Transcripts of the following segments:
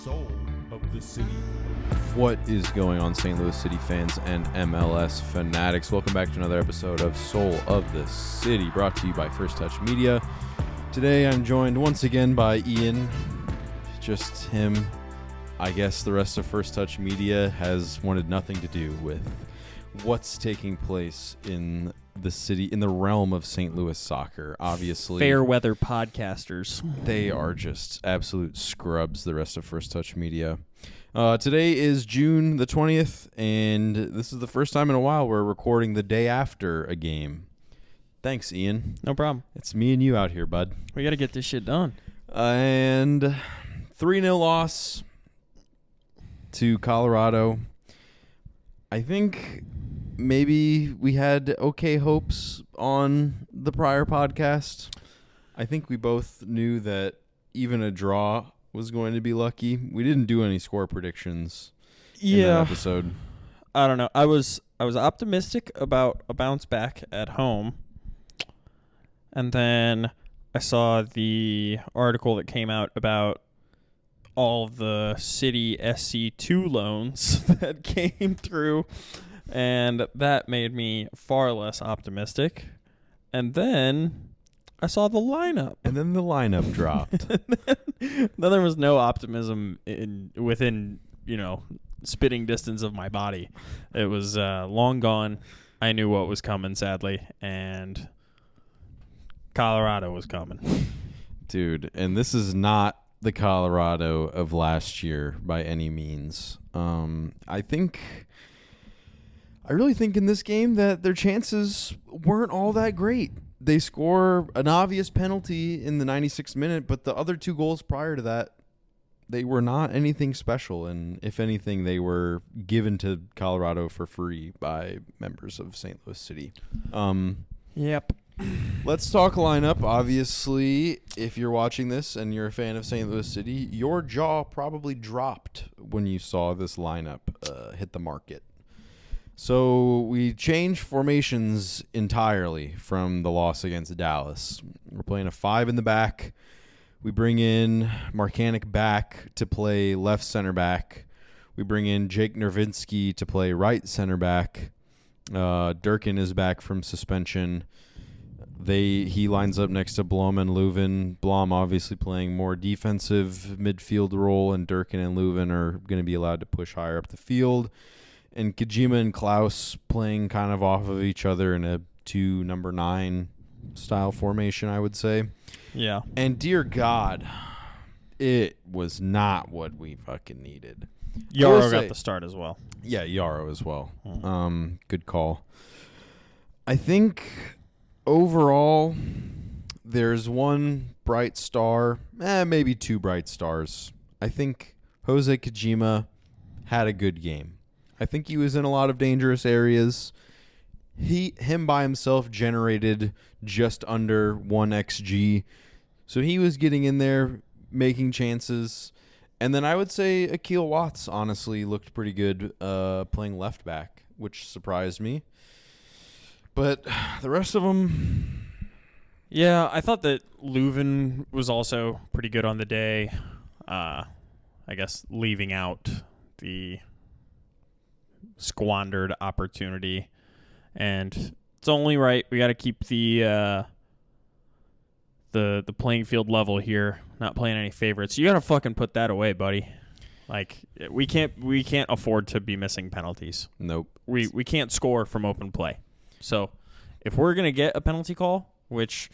soul of the city. What is going on, St. Louis City fans and MLS fanatics? Welcome back to another episode of Soul of the City, brought to you by First Touch Media. Today I'm joined once again by Ian. Just him. I guess the rest of First Touch Media has wanted nothing to do with what's taking place in the city, in the realm of St. Louis soccer. Obviously, fair weather podcasters. They are just absolute scrubs, the rest of First Touch Media. Today is June the 20th, and this is the first time in a while we're recording the day after a game. Thanks, Ian. No problem. It's me and you out here, bud. We got to get this shit done. And 3-0 loss to Colorado. I think maybe we had okay hopes on the prior podcast. I think we both knew that even a draw was going to be lucky. We didn't do any score predictions in that episode. I don't know. I was optimistic about a bounce back at home. And then I saw the article that came out about all the City SC2 loans that came through, and that made me far less optimistic. And then I saw the lineup. And then the lineup dropped. Then there was no optimism within, spitting distance of my body. It was long gone. I knew what was coming, sadly, and Colorado was coming. Dude, and this is not the Colorado of last year by any means. I really think in this game that their chances weren't all that great. They score an obvious penalty in the 96th minute, but the other two goals prior to that, they were not anything special. And if anything, they were given to Colorado for free by members of St. Louis City. Yep. Let's talk lineup. Obviously, if you're watching this and you're a fan of St. Louis City, your jaw probably dropped when you saw this lineup hit the market. So we changed formations entirely from the loss against Dallas. We're playing a 5 in the back. We bring in Marcanic back to play left center back. We bring in Jake Nervinsky to play right center back. Durkin is back from suspension. He lines up next to Blom and Leuven. Blom obviously playing more defensive midfield role, and Durkin and Leuven are going to be allowed to push higher up the field. And Kajima and Klaus playing kind of off of each other in a 2 number 9 style formation, I would say. Yeah. And dear God, it was not what we fucking needed. Yarrow got the start as well. Yeah, Yarrow as well. Good call. I think overall, there's one bright star, maybe 2 bright stars. I think Jose Kajima had a good game. I think he was in a lot of dangerous areas. Him by himself generated just under 1 XG. So he was getting in there, making chances. And then I would say Akil Watts honestly looked pretty good playing left back, which surprised me. But the rest of them... Yeah, I thought that Leuven was also pretty good on the day. I guess leaving out the squandered opportunity. And it's only right. We got to keep the playing field level here, not playing any favorites. You got to fucking put that away, buddy. Like we can't afford to be missing penalties. Nope. We can't score from open play. So if we're going to get a penalty call, which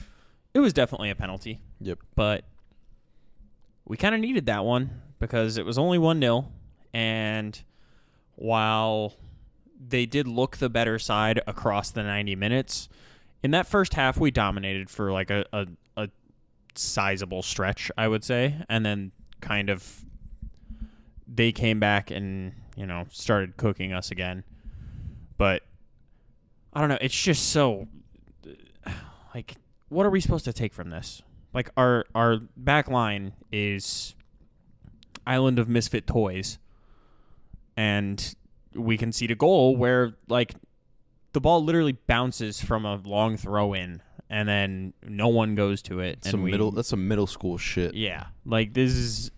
it was definitely a penalty. Yep. But we kind of needed that one because it was only 1-0. And while they did look the better side across the 90 minutes, in that first half we dominated for like a sizable stretch, I would say. And then kind of they came back and, started cooking us again. But I don't know. It's just so, like, what are we supposed to take from this? Like, our back line is Island of Misfit Toys, and we concede a goal where, like, the ball literally bounces from a long throw in, and then no one goes to it. That's some middle school shit. Yeah, like it's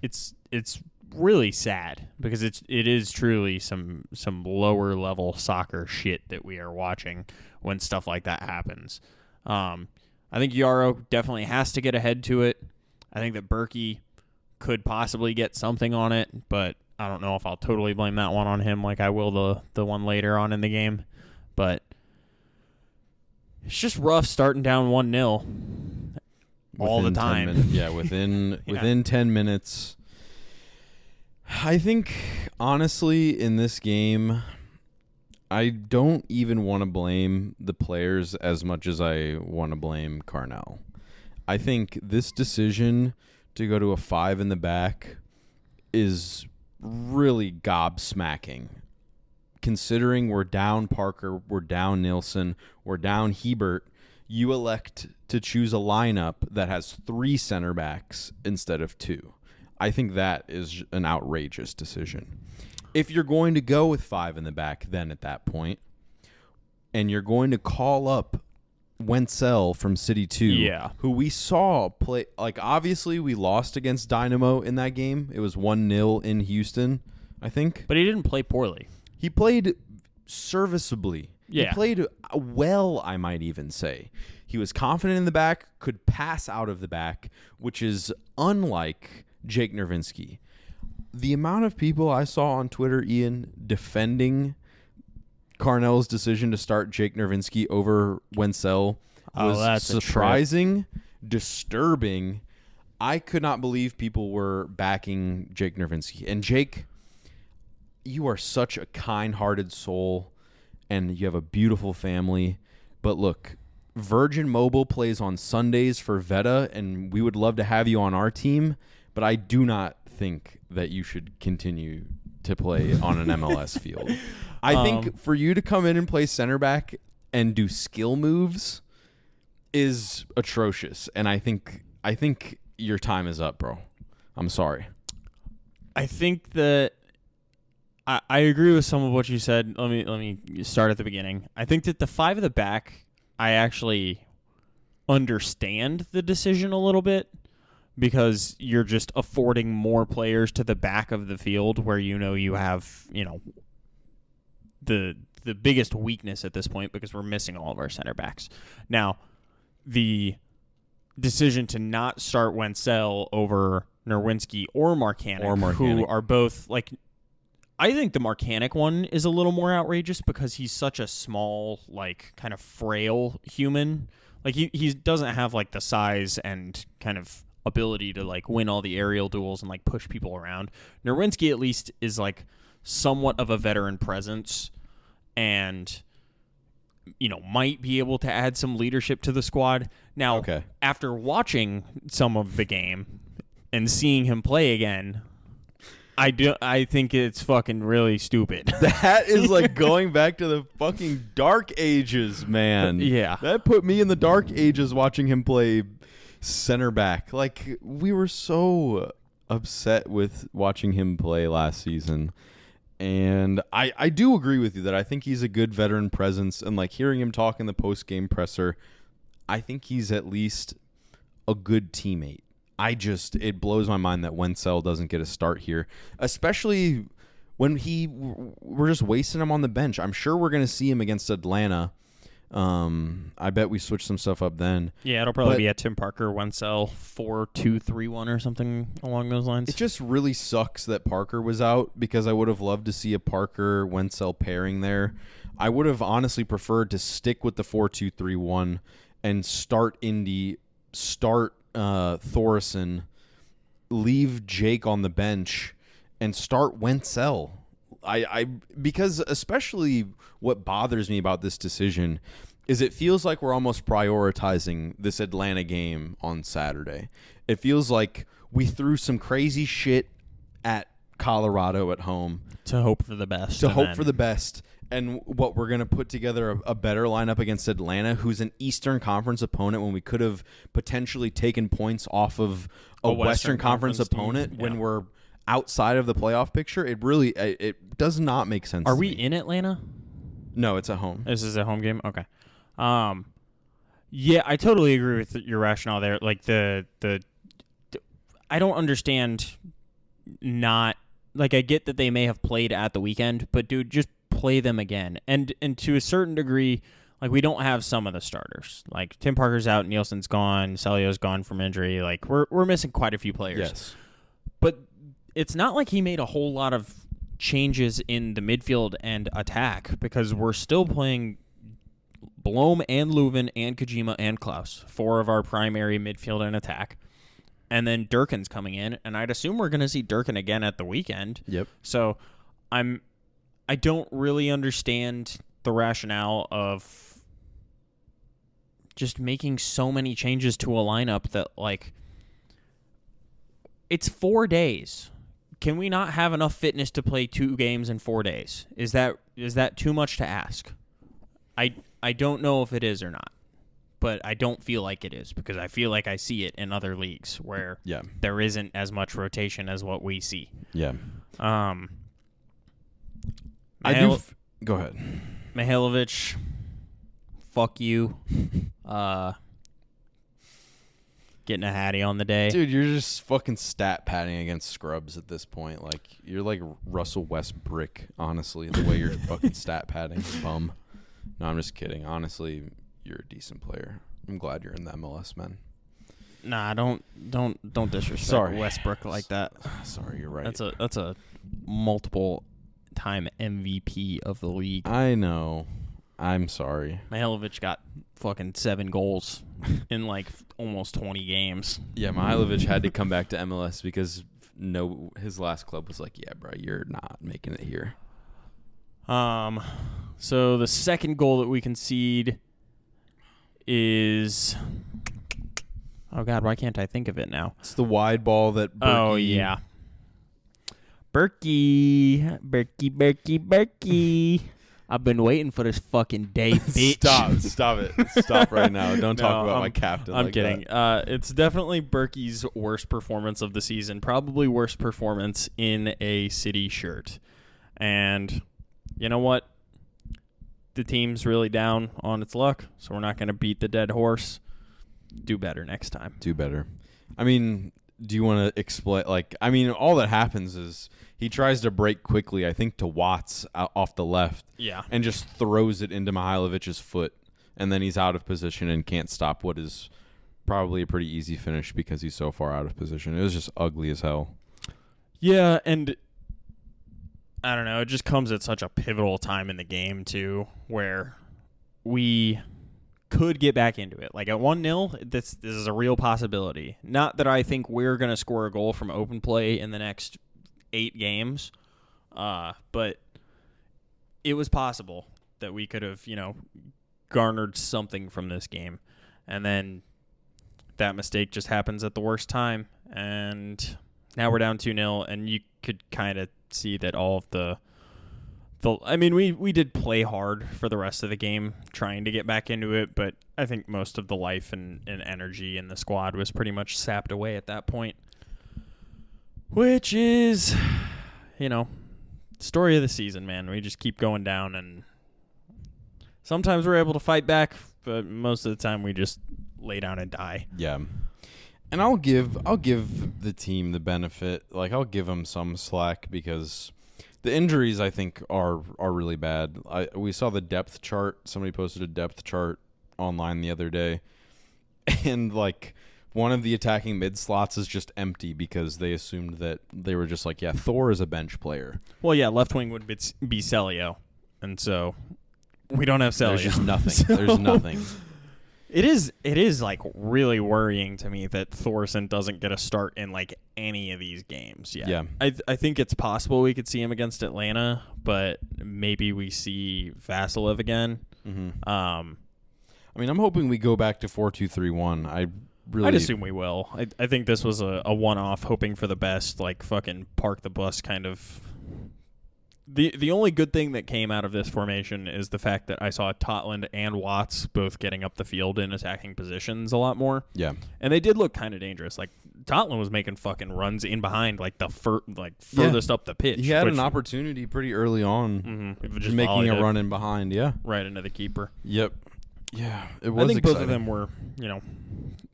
really sad because it is truly some lower level soccer shit that we are watching when stuff like that happens. I think Yarrow definitely has to get ahead to it. I think that Berkey could possibly get something on it, but I don't know if I'll totally blame that one on him like I will the one later on in the game. But it's just rough starting down 1-0 all the time. Within 10 minutes. I think, honestly, in this game, I don't even want to blame the players as much as I want to blame Carnell. I think this decision to go to a 5 in the back is really gobsmacking. Considering we're down Parker, we're down Nilsson, we're down Hebert, you elect to choose a lineup that has 3 center backs instead of 2. I think that is an outrageous decision. If you're going to go with 5 in the back then at that point, and you're going to call up Wenzel from City 2, who we saw play, like obviously we lost against Dynamo in that game. It was 1-0 in Houston, I think. But he didn't play poorly. He played serviceably. Yeah. He played well, I might even say. He was confident in the back, could pass out of the back, which is unlike Jake Nervinsky. The amount of people I saw on Twitter, Ian, defending Carnell's decision to start Jake Nervinsky over Wenzel was surprising, disturbing. I could not believe people were backing Jake Nervinsky. And Jake, you are such a kind-hearted soul, and you have a beautiful family. But look, Virgin Mobile plays on Sundays for Veta, and we would love to have you on our team, but I do not think that you should continue to play on an MLS field. I think for you to come in and play center back and do skill moves is atrocious, and I think your time is up, bro. I'm sorry. I think that I agree with some of what you said. Let me start at the beginning. I think that the 5 at the back, I actually understand the decision a little bit because you're just affording more players to the back of the field where you have the biggest weakness at this point because we're missing all of our center backs. Now, the decision to not start Wenzel over Nerwinski or Marcanic, who are both like, I think the Marcanic one is a little more outrageous because he's such a small, like, kind of frail human. Like, he doesn't have, like, the size and kind of ability to, like, win all the aerial duels and, like, push people around. Nerwinski, at least, is, like, somewhat of a veteran presence and, might be able to add some leadership to the squad. Now, after watching some of the game and seeing him play again, I think it's fucking really stupid. That is like going back to the fucking dark ages, man. Yeah. That put me in the dark ages watching him play center back. Like, we were so upset with watching him play last season. And I do agree with you that I think he's a good veteran presence. And, like, hearing him talk in the post-game presser, I think he's at least a good teammate. It blows my mind that Wenzel doesn't get a start here, especially when we're just wasting him on the bench. I'm sure we're going to see him against Atlanta. I bet we switch some stuff up then. Yeah, it'll probably be a Tim Parker, Wenzel 4-2-3-1 or something along those lines. It just really sucks that Parker was out because I would have loved to see a Parker Wenzel pairing there. I would have honestly preferred to stick with the 4-2-3-1 and start Indy, start Thorson, leave Jake on the bench, and start Wenzel. Because especially what bothers me about this decision is it feels like we're almost prioritizing this Atlanta game on Saturday. It feels like we threw some crazy shit at Colorado at home to hope for the best. And what we're going to put together a better lineup against Atlanta, who's an Eastern Conference opponent, when we could have potentially taken points off of a Western Conference opponent when we're outside of the playoff picture. It does not make sense. Are we in Atlanta? No, it's at home. This is a home game? Okay. Yeah, I totally agree with your rationale there. Like, I don't understand not like I get that they may have played at the weekend, but dude, just play them again. And to a certain degree, like we don't have some of the starters. Like Tim Parker's out, Nielsen's gone, Celio's gone from injury. Like we're missing quite a few players. Yes. But it's not like he made a whole lot of changes in the midfield and attack because we're still playing Blom and Leuven and Kojima and Klaus, 4 of our primary midfield and attack. And then Durkin's coming in, and I'd assume we're going to see Durkin again at the weekend. Yep. So I don't really understand the rationale of just making so many changes to a lineup that, like, it's 4 days. Can we not have enough fitness to play 2 games in 4 days? Is that too much to ask? I don't know if it is or not, but I don't feel like it is because I feel like I see it in other leagues where there isn't as much rotation as what we see. Yeah. Go ahead. Mihailovic, fuck you. Getting a hattie on the day. Dude, you're just fucking stat padding against scrubs at this point. Like, you're like Russell Westbrook, honestly, the way you're fucking stat padding, bum. No, I'm just kidding. Honestly, you're a decent player. I'm glad you're in the MLS, man. Nah, don't disrespect Westbrook like that. Sorry, you're right. That's a multiple time MVP of the league. I know. I'm sorry. Mihailovic got fucking 7 goals in like almost 20 games. Yeah, Mihailovic had to come back to MLS because his last club was like, yeah, bro, you're not making it here. So the second goal that we concede is, oh God, why can't I think of it now? It's the wide ball that Berkey. Oh yeah, Berkey. I've been waiting for this fucking day, bitch. Stop it. Stop right now. Don't talk about my captain. I'm like kidding. That. It's definitely Berkey's worst performance of the season. Probably worst performance in a City shirt. And you know what? The team's really down on its luck, so we're not going to beat the dead horse. Do better next time. Do better. I mean, do you want to explain? Like, I mean, all that happens is he tries to break quickly, I think, to Watts off the left. Yeah. And just throws it into Mihailovic's foot, and then he's out of position and can't stop what is probably a pretty easy finish because he's so far out of position. It was just ugly as hell. Yeah, and I don't know, it just comes at such a pivotal time in the game, too, where we could get back into it. Like at 1-0, this is a real possibility. Not that I think we're going to score a goal from open play in the next 8 games, but it was possible that we could have, garnered something from this game. And then that mistake just happens at the worst time, and now we're down 2-0, and you could kind of see that all of the I mean, we did play hard for the rest of the game trying to get back into it, but I think most of the life and energy in the squad was pretty much sapped away at that point. Which is, story of the season, man. We just keep going down, and sometimes we're able to fight back, but most of the time we just lay down and die. Yeah. And I'll give the team the benefit. Like, I'll give them some slack because the injuries, I think, are really bad. We saw the depth chart. Somebody posted a depth chart online the other day. And, like, one of the attacking mid slots is just empty because they assumed that they were just like, yeah, Thor is a bench player. Well, yeah, left wing would be Celio. And so we don't have Celio. There's just nothing. There's nothing. It is like really worrying to me that Thorson doesn't get a start in like any of these games yet. Yeah. I think it's possible we could see him against Atlanta, but maybe we see Vasilev again. Mm-hmm. I mean, I'm hoping we go back to 4-2-3-1. I'd assume we will. I think this was a one-off, hoping for the best, like fucking park the bus kind of. The only good thing that came out of this formation is the fact that I saw Totland and Watts both getting up the field in attacking positions a lot more. Yeah. And they did look kind of dangerous. Like, Totland was making fucking runs in behind, like, furthest up the pitch. He had an opportunity pretty early on, just making a run in behind, right into the keeper. Yep. Yeah, it was I think exciting. both of them were,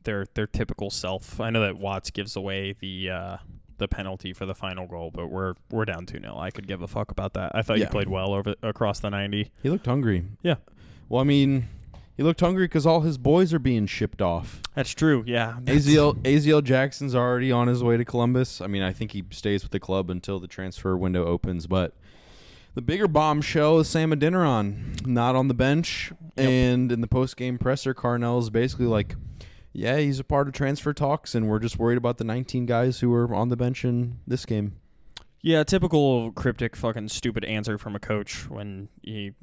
their typical self. I know that Watts gives away the the penalty for the final goal, but we're down 2-0. I could give a fuck about that. I thought you played well across the 90. He looked hungry. Yeah. Well, I mean, he looked hungry because all his boys are being shipped off. That's true, yeah. AZL Jackson's already on his way to Columbus. I mean, I think he stays with the club until the transfer window opens, but the bigger bombshell is Sam Adeniran, not on the bench. Yep. And in the post-game presser, Carnell is basically like, yeah, he's a part of transfer talks, and we're just worried about the 19 guys who are on the bench in this game. Yeah, typical cryptic fucking stupid answer from a coach when he,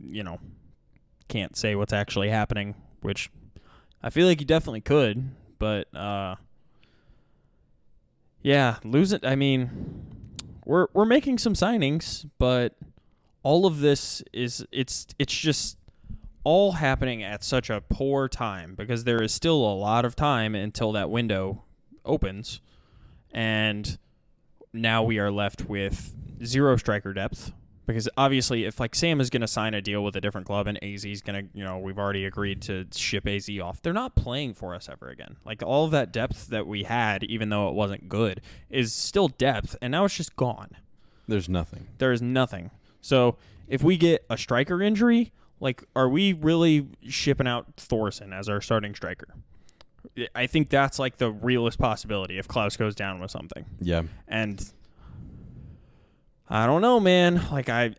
can't say what's actually happening, which I feel like he definitely could, but lose it. I mean, we're making some signings, but all of this it's just all happening at such a poor time because there is still a lot of time until that window opens, and now we are left with zero striker depth. Because obviously, if Sam is going to sign a deal with a different club and AZ is going to, we've already agreed to ship AZ off, they're not playing for us ever again. All of that depth that we had, even though it wasn't good, is still depth, and now it's just gone. There's nothing. There is nothing. So if we get a striker injury, are we really shipping out Thorson as our starting striker? I think that's the realest possibility if Klaus goes down with something. Yeah. And I don't know, man.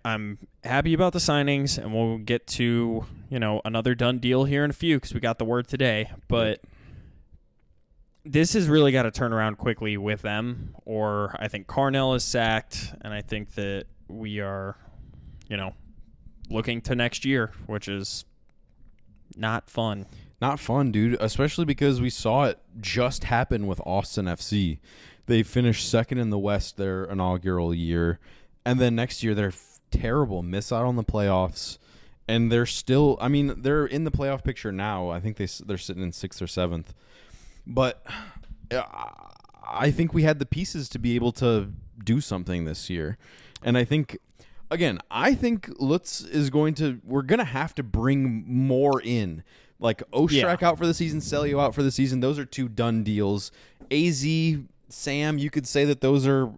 I'm happy about the signings, and we'll get to, another done deal here in a few because we got the word today. But this has really got to turn around quickly with them, or I think Carnell is sacked, and I think that we are, looking to next year, which is not fun. Not fun, dude, especially because we saw it just happen with Austin FC. They finished second in the West their inaugural year. And then next year, they're terrible, miss out on the playoffs. And they're still, they're in the playoff picture now. I think they're sitting in 6th or 7th. But I think we had the pieces to be able to do something this year. And I think, again, Lutz is we're going to have to bring more in. Ostrak out for the season, Celio out for the season. Those are 2 done deals. AZ, Sam, you could say that those are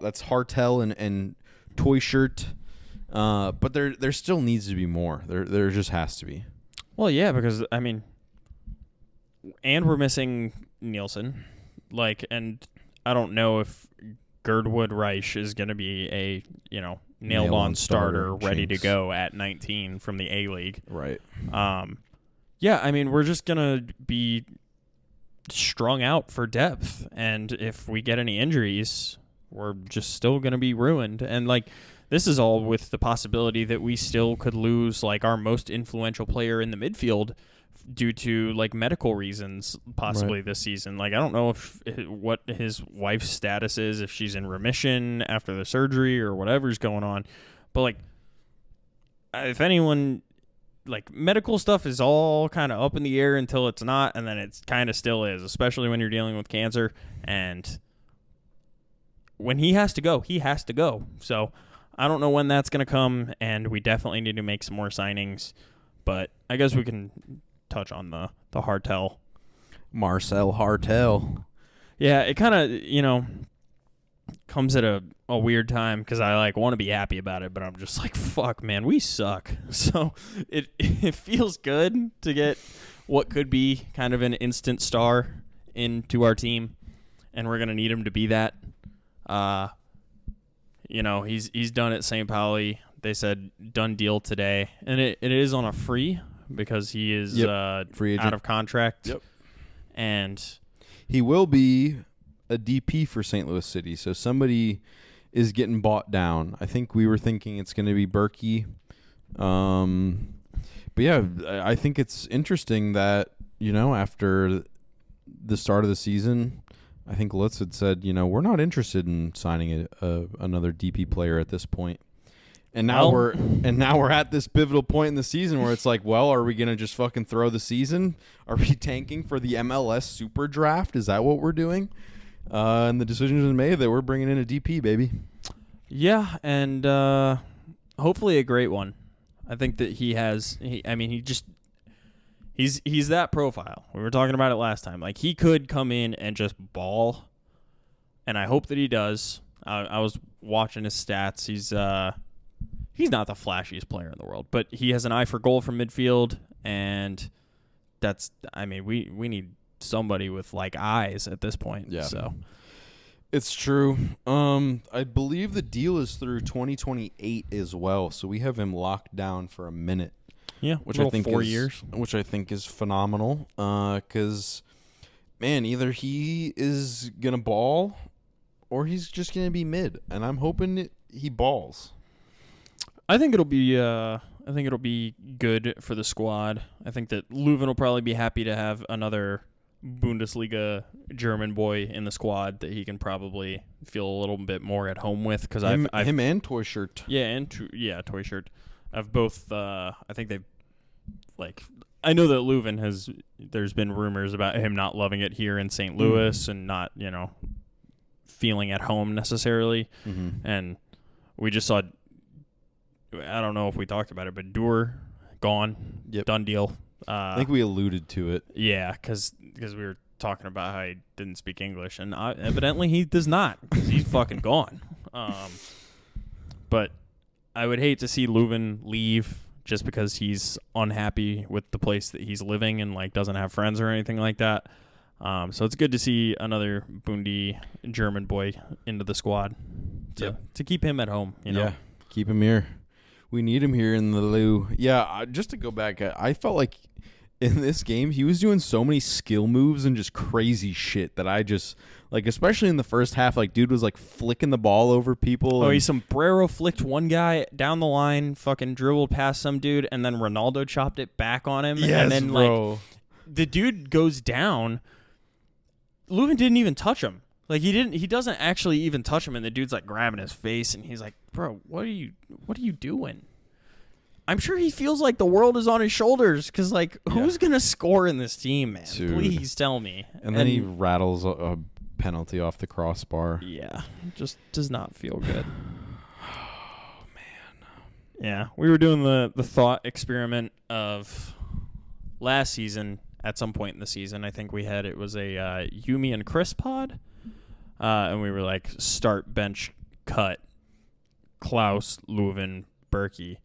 that's Hartel and Toy Shirt, but there still needs to be more. There just has to be. Well, yeah, because and we're missing Nielsen, and I don't know if Girdwood Reich is going to be a nailed on starter ready to go at 19 from the A League. Right. We're just gonna be strung out for depth, and if we get any injuries, we're just still going to be ruined. And this is all with the possibility that we still could lose our most influential player in the midfield due to medical reasons possibly this season. I don't know what his wife's status is, if she's in remission after the surgery or whatever's going on, but if anyone, medical stuff is all kind of up in the air until it's not, and then it kind of still is, especially when you're dealing with cancer. And when he has to go, he has to go. So I don't know when that's going to come, and we definitely need to make some more signings. But I guess we can touch on the Hartel. Marcel Hartel. Yeah, it kind of, comes at a weird time because I want to be happy about it, but I'm just fuck, man, we suck. So it feels good to get what could be kind of an instant star into our team, and we're gonna need him to be that. He's done at St. Pauli. They said done deal today, and it is on a free because he is free agent, out of contract. Yep, and he will be a DP for St. Louis City, so somebody is getting bought down. I think we were thinking it's going to be Berkey. But yeah, I think it's interesting that, after the start of the season, I think Lutz had said, we're not interested in signing another DP player at this point. And now we're at this pivotal point in the season where it's are we going to just fucking throw the season? Are we tanking for the MLS Super Draft? Is that what we're doing? And the decision was made that we're bringing in a DP, baby. Yeah, and hopefully a great one. I think that he's that profile. We were talking about it last time. He could come in and just ball, and I hope that he does. I was watching his stats. He's not the flashiest player in the world, but he has an eye for goal from midfield, and we need somebody with like eyes at this point. Yeah. So it's true. I believe the deal is through 2028 as well, so we have him locked down for a minute. Yeah, which I think 4 is, years. which I think is phenomenal. Because, man, either he is gonna ball, or he's just gonna be mid, and I'm hoping he balls. I think it'll be good for the squad. I think that Leuven will probably be happy to have another Bundesliga German boy in the squad that he can probably feel a little bit more at home with. Because him and Toy Shirt. Yeah, Toy Shirt. I've both. I think they've I know that Leuven has. There's been rumors about him not loving it here in St. Louis and not feeling at home necessarily. Mm-hmm. And we just saw. I don't know if we talked about it, but Dewar gone. Yep. Done deal. I think we alluded to it. Yeah, because we were talking about how he didn't speak English, and evidently he does not, because he's fucking gone. But I would hate to see Leuven leave just because he's unhappy with the place that he's living and doesn't have friends or anything like that. So it's good to see another Bundy German boy into the squad to keep him at home. Yeah, keep him here. We need him here in the Lou. Yeah, just to go back, I felt like in this game he was doing so many skill moves and just crazy shit that I just especially in the first half, dude was flicking the ball over people. Oh, he sombrero flicked one guy down the line, fucking dribbled past some dude, and then Ronaldo chopped it back on him. Yes, and then bro. The dude goes down. Leuven didn't even touch him. He doesn't actually even touch him, and the dude's grabbing his face, and he's like, "Bro, what are you doing?" I'm sure he feels like the world is on his shoulders because, who's gonna score in this team, man? Dude. Please tell me. And then he rattles a penalty off the crossbar. Yeah, just does not feel good. Oh man. Yeah, we were doing the thought experiment of last season. At some point in the season, I think it was a Yumi and Chris pod. And we were start, bench, cut, Klaus, Leuven, Berkey.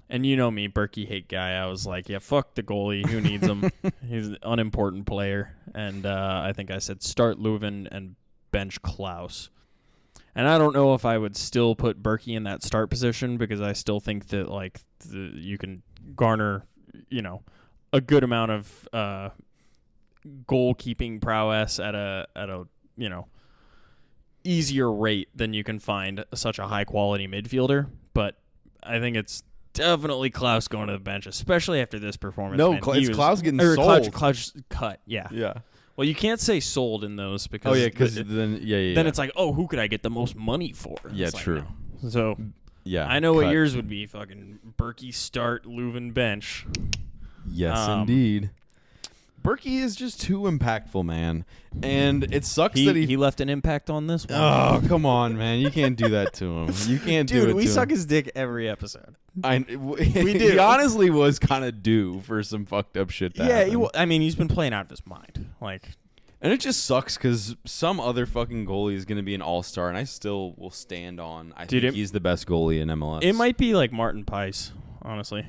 And you know me, Berkey hate guy. I was like, yeah, fuck the goalie. Who needs him? He's an unimportant player. And I think I said start Leuven and bench Klaus. And I don't know if I would still put Berkey in that start position because I still think that you can garner, a good amount of goalkeeping prowess at a easier rate than you can find such a high quality midfielder. But I think it's definitely Klaus going to the bench, especially after this performance. No, man. it's Klaus getting sold. Klaus cut, yeah. Yeah. Well, you can't say sold in those because then it's who could I get the most money for? Yeah, It's true. No. So yeah, I know what yours would be. Fucking Berkey start, Leuven bench. Yes, indeed. Berkey is just too impactful, man. And it sucks that he left an impact on this one. Oh, come on, man. You can't do that to him. You can't do it to him. Dude, we suck his dick every episode. We do. He honestly was kind of due for some fucked up shit to happen. He's been playing out of his mind. And it just sucks because some other fucking goalie is going to be an all-star, and I still will stand on I think he's the best goalie in MLS. It might be Martin Peiss, honestly.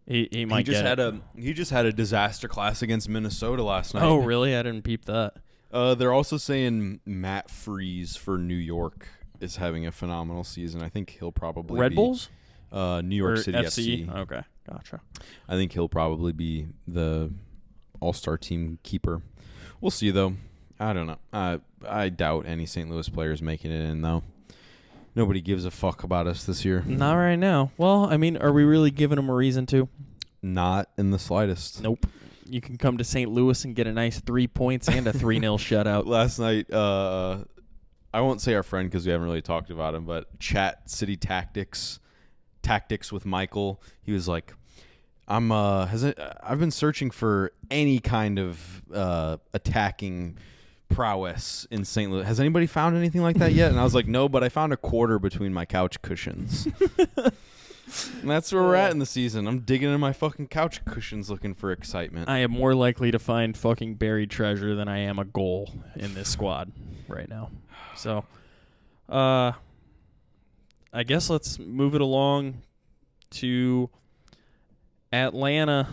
He might He just had a disaster class against Minnesota last night. Oh, really? I didn't peep that. They're also saying Matt Freese for New York is having a phenomenal season. I think he'll probably Red be Bulls? New York City FC. Okay, gotcha. I think he'll probably be the all-star team keeper. We'll see, though. I don't know. I doubt any St. Louis players making it in, though. Nobody gives a fuck about us this year. Not right now. Well, are we really giving them a reason to? Not in the slightest. Nope. You can come to St. Louis and get a nice 3 points and a 3-0 shutout. Last night, I won't say our friend because we haven't really talked about him, but Chat City Tactics with Michael. He was like, I've been searching for any kind of attacking prowess in St. Louis. Has anybody found anything like that yet? And I was like, no, but I found a quarter between my couch cushions. And that's where we're at in the season. I'm digging in my fucking couch cushions looking for excitement. I am more likely to find fucking buried treasure than I am a goal in this squad right now. So, I guess let's move it along to Atlanta.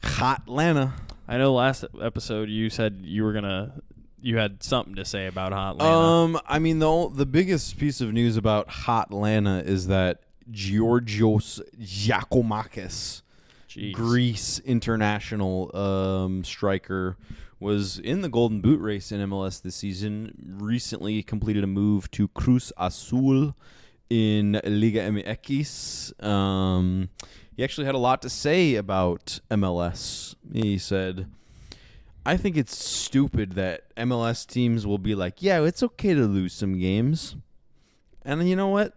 Hot Atlanta. I know last episode you said you had something to say about Hot Atlanta. I mean, the biggest piece of news about Hot Atlanta is that Georgios Giacomakis, Jeez. Greece international striker, was in the Golden Boot race in MLS this season. Recently completed a move to Cruz Azul in Liga MX. He actually had a lot to say about MLS. He said, I think it's stupid that MLS teams will be like, yeah, it's okay to lose some games. And you know what?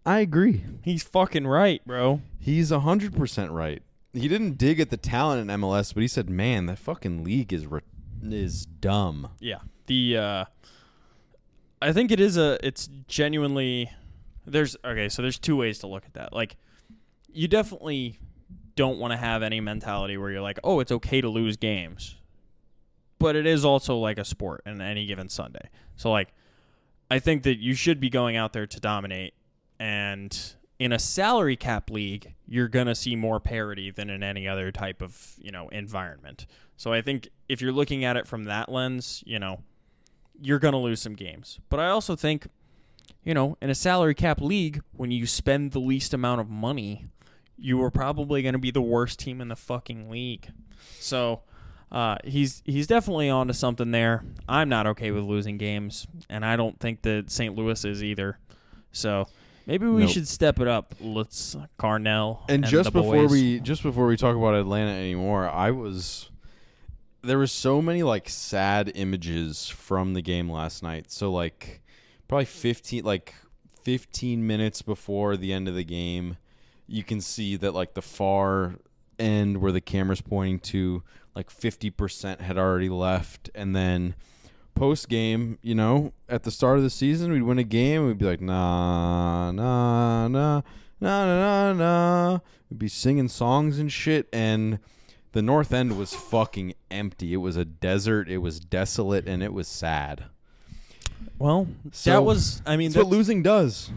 I agree. He's fucking right, bro. He's 100% right. He didn't dig at the talent in MLS, but he said, man, that fucking league is dumb. Yeah. I think it's genuinely, so there's two ways to look at that. Like, you definitely don't want to have any mentality where you're like, oh, it's okay to lose games. But it is also like a sport in any given Sunday. So, like, I think that you should be going out there to dominate. And in a salary cap league, you're going to see more parity than in any other type of, environment. So I think if you're looking at it from that lens, you're going to lose some games. But I also think, in a salary cap league, when you spend the least amount of money, you are probably going to be the worst team in the fucking league. So he's definitely onto something there. I'm not okay with losing games, and I don't think that St. Louis is either. So maybe we should step it up. Let's Carnell and just the before boys. we talk about Atlanta anymore, there were so many like sad images from the game last night. So like probably 15 minutes before the end of the game, you can see that like the far end where the camera's pointing to, like 50% had already left, and then post game, at the start of the season, we'd win a game, we'd be like, nah, nah, nah, nah, nah, nah. We'd be singing songs and shit, and the north end was fucking empty. It was a desert, it was desolate, and it was sad. Well, So, that's what losing does.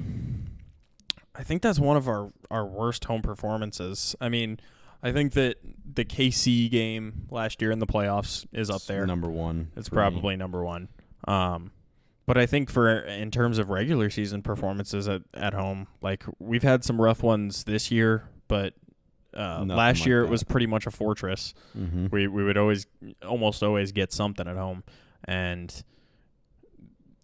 I think that's one of our worst home performances. I mean, I think that the KC game last year in the playoffs is up there. Number one. It's probably number one. But I think in terms of regular season performances at home, like we've had some rough ones this year, but last year it was pretty much a fortress. Mm-hmm. We would almost always get something at home, and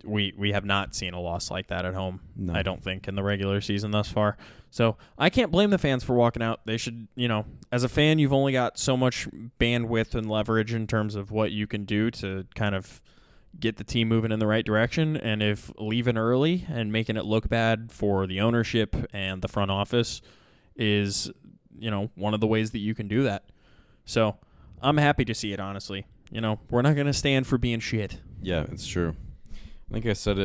we have not seen a loss like that at home. No. I don't think in the regular season thus far. So I can't blame the fans for walking out. They should, as a fan, you've only got so much bandwidth and leverage in terms of what you can do to kind of get the team moving in the right direction. And if leaving early and making it look bad for the ownership and the front office is, one of the ways that you can do that. So I'm happy to see it, honestly. We're not going to stand for being shit. Yeah, it's true. I think I've said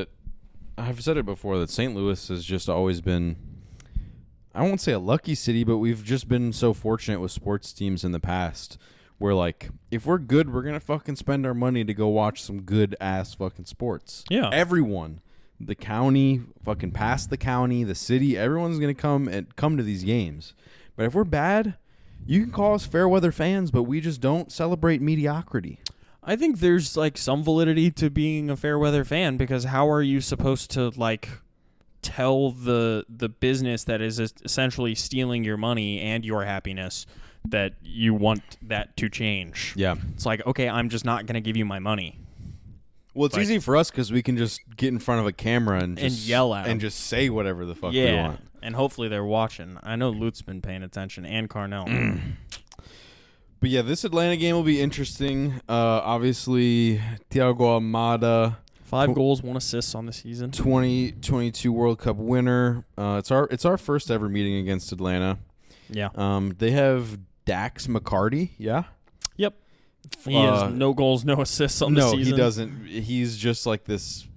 it before that St. Louis has just always been, I won't say a lucky city, but we've just been so fortunate with sports teams in the past where, like, if we're good, we're going to fucking spend our money to go watch some good-ass fucking sports. Yeah. Everyone. The county, fucking past the county, the city, everyone's going to come to these games. But if we're bad, you can call us fair weather fans, but we just don't celebrate mediocrity. I think there's like some validity to being a fair weather fan, because how are you supposed to like tell the business that is essentially stealing your money and your happiness that you want that to change? Yeah. It's like, okay, I'm just not going to give you my money. Well, it's easy for us because we can just get in front of a camera and yell at them. and just say whatever the fuck we want. And hopefully they're watching. I know Lute's been paying attention, and Carnell. But yeah, this Atlanta game will be interesting. Obviously, Thiago Almada, 5 goals, 1 assist on the season. 2022 World Cup winner. It's our first ever meeting against Atlanta. Yeah. They have Dax McCarty. Yeah. Yep. He has no goals, no assists on the season. No, he doesn't. He's just like this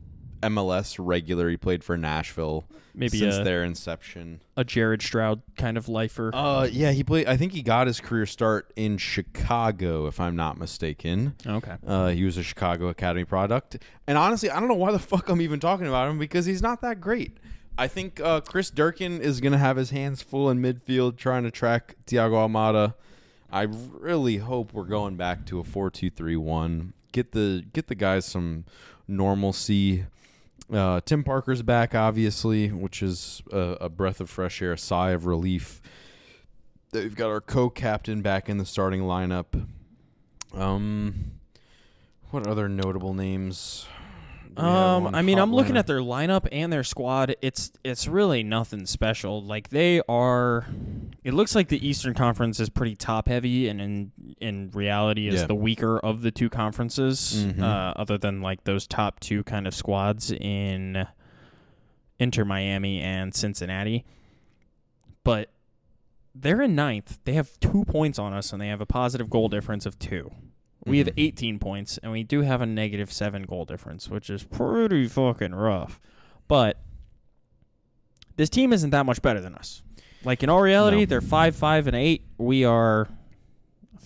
MLS regular. He played for Nashville Maybe since their inception. A Jared Stroud kind of lifer. Yeah, he played. I think he got his career start in Chicago, if I'm not mistaken. Okay. He was a Chicago Academy product. And honestly, I don't know why the fuck I'm even talking about him because he's not that great. I think Chris Durkin is going to have his hands full in midfield trying to track Thiago Almada. I really hope we're going back to a 4-2-3-1. Get the guys some normalcy. Tim Parker's back, obviously, which is a breath of fresh air, a sigh of relief. They've got our co-captain back in the starting lineup. What other notable names? I mean, I'm looking at their lineup and their squad. It's really nothing special. Like they are. It looks like the Eastern Conference is pretty top heavy, and in reality is the weaker of the two conferences. Other than like those top two kind of squads in Inter Miami and Cincinnati, but they're in ninth. They have 2 points on us, and they have a positive goal difference of 2. We have 18 points, and we do have a -7 goal difference, which is pretty fucking rough. But this team isn't that much better than us. Like, in all reality, they're 5-5-8. We are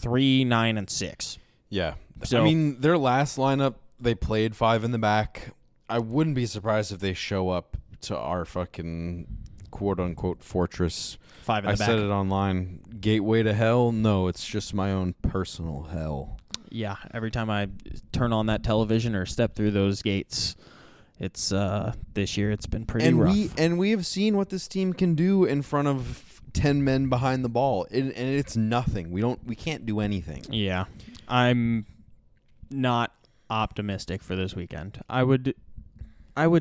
3-9-6. Yeah. So, I mean, their last lineup, they played 5 in the back. I wouldn't be surprised if they show up to our fucking quote-unquote fortress. 5 in the back. I said it online. Gateway to hell? No, it's just my own personal hell. Yeah, every time I turn on that television or step through those gates, it's this year it's been pretty rough. We have seen what this team can do in front of 10 men behind the ball, and it's nothing. We can't do anything. Yeah, I'm not optimistic for this weekend. I would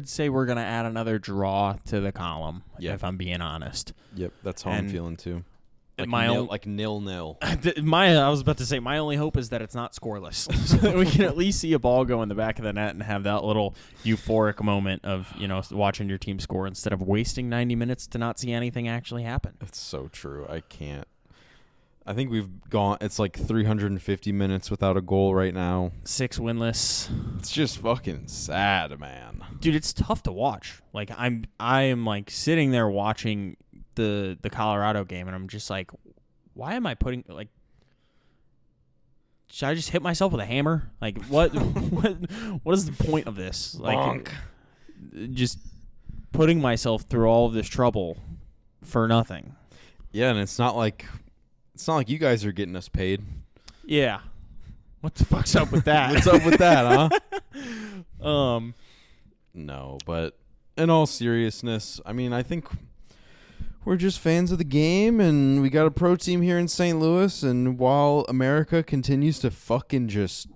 say we're gonna add another draw to the column. If I'm being honest. Yep, that's how I'm feeling too. Like my nil, like 0-0. I was about to say my only hope is that it's not scoreless, so that we can at least see a ball go in the back of the net and have that little euphoric moment of watching your team score instead of wasting 90 minutes to not see anything actually happen. It's so true. I can't. I think we've gone. It's like 350 minutes without a goal right now. 6 winless. It's just fucking sad, man. Dude, it's tough to watch. Like I am like sitting there watching the Colorado game, and I'm just like, why am I putting like? Should I just hit myself with a hammer? Like what? what is the point of this? Like, Bonk. Just putting myself through all of this trouble for nothing. Yeah, and it's not like you guys are getting us paid. Yeah. What the fuck's up with that? What's up with that, huh? No, but in all seriousness, I mean, I think we're just fans of the game, and we got a pro team here in St. Louis, and while America continues to fucking just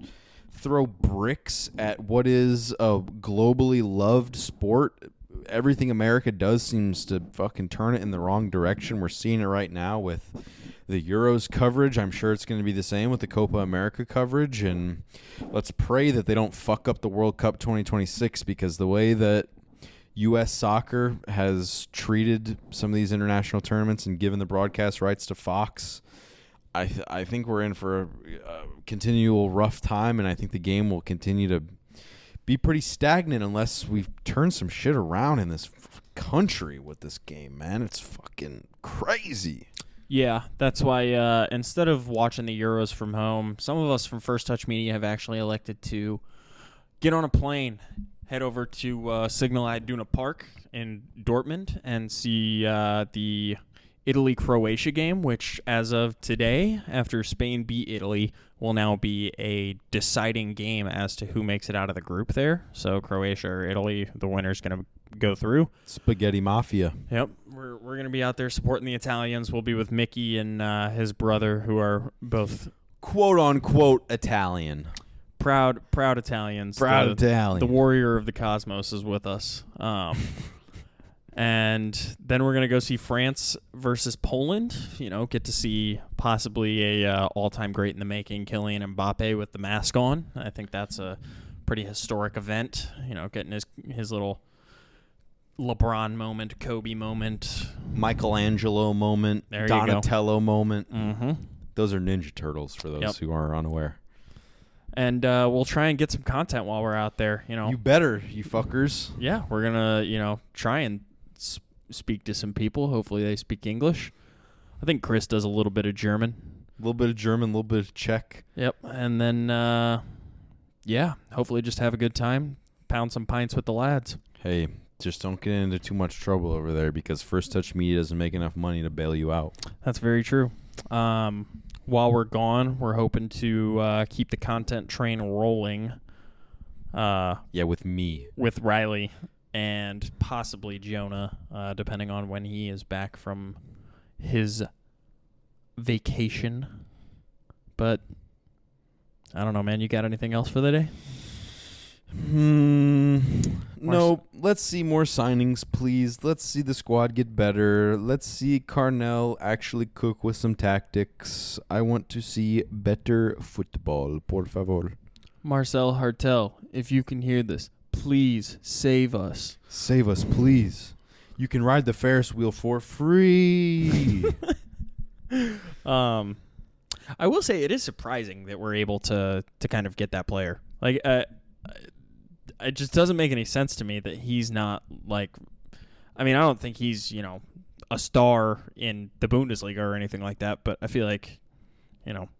throw bricks at what is a globally loved sport, everything America does seems to fucking turn it in the wrong direction. We're seeing it right now with the Euros coverage. I'm sure it's going to be the same with the Copa America coverage, and let's pray that they don't fuck up the World Cup 2026, because the way that U.S. soccer has treated some of these international tournaments and given the broadcast rights to Fox, I think we're in for a continual rough time, and I think the game will continue to be pretty stagnant unless we turn some shit around in this country with this game, man. It's fucking crazy. Yeah, that's why instead of watching the Euros from home, some of us from First Touch Media have actually elected to get on a plane, head over to Signal Iduna Park in Dortmund, and see the Italy-Croatia game, which as of today, after Spain beat Italy, will now be a deciding game as to who makes it out of the group there. So Croatia or Italy, the winner's going to go through. Spaghetti Mafia. Yep. We're going to be out there supporting the Italians. We'll be with Mickey and his brother, who are both quote-unquote Italian. Proud Italians. Proud Italian. The warrior of the cosmos is with us. And then we're going to go see France versus Poland. Get to see possibly a all-time great in the making, Kylian Mbappe with the mask on. I think that's a pretty historic event. Getting his little LeBron moment, Kobe moment, Michelangelo moment, there Donatello moment. Mm-hmm. Those are Ninja Turtles for those who are unaware. And we'll try and get some content while we're out there. You better, you fuckers. Yeah, we're gonna try and speak to some people. Hopefully they speak English. I think Chris does a little bit of German. A little bit of German, a little bit of Czech. Yep. And then, hopefully just have a good time. Pound some pints with the lads. Hey, just don't get into too much trouble over there because First Touch Media doesn't make enough money to bail you out. That's very true. While we're gone, we're hoping to keep the content train rolling. With me. With Riley and possibly Jonah, depending on when he is back from his vacation. But I don't know, man. You got anything else for the day? No. Let's see more signings, please. Let's see the squad get better. Let's see Carnell actually cook with some tactics. I want to see better football, por favor. Marcel Hartel, if you can hear this, please save us. Save us, please. You can ride the Ferris wheel for free. I will say it is surprising that we're able to kind of get that player. Like, it just doesn't make any sense to me that he's not like. I mean, I don't think he's a star in the Bundesliga or anything like that. But I feel like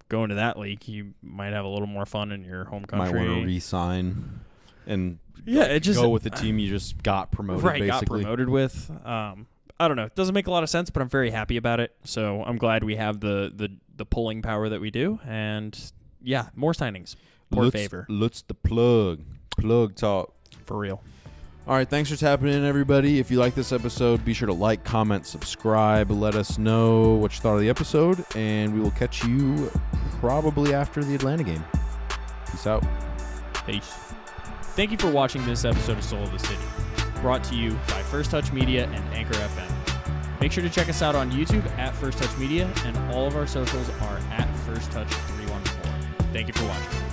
going to that league, you might have a little more fun in your home country. Might want to re-sign and go with the team you just got promoted. Right, basically. got promoted with. I don't know. It doesn't make a lot of sense, but I'm very happy about it. So I'm glad we have the pulling power that we do. And yeah, more signings. Favor. Let's the plug talk. For real. All right, thanks for tapping in, everybody. If you like this episode, be sure to like, comment, subscribe. Let us know what you thought of the episode, and we will catch you probably after the Atlanta game. Peace out. Peace. Thank you for watching this episode of Soul of the City, brought to you by First Touch Media and Anchor FM. Make sure to check us out on YouTube at First Touch Media, and all of our socials are at First Touch 314. Thank you for watching.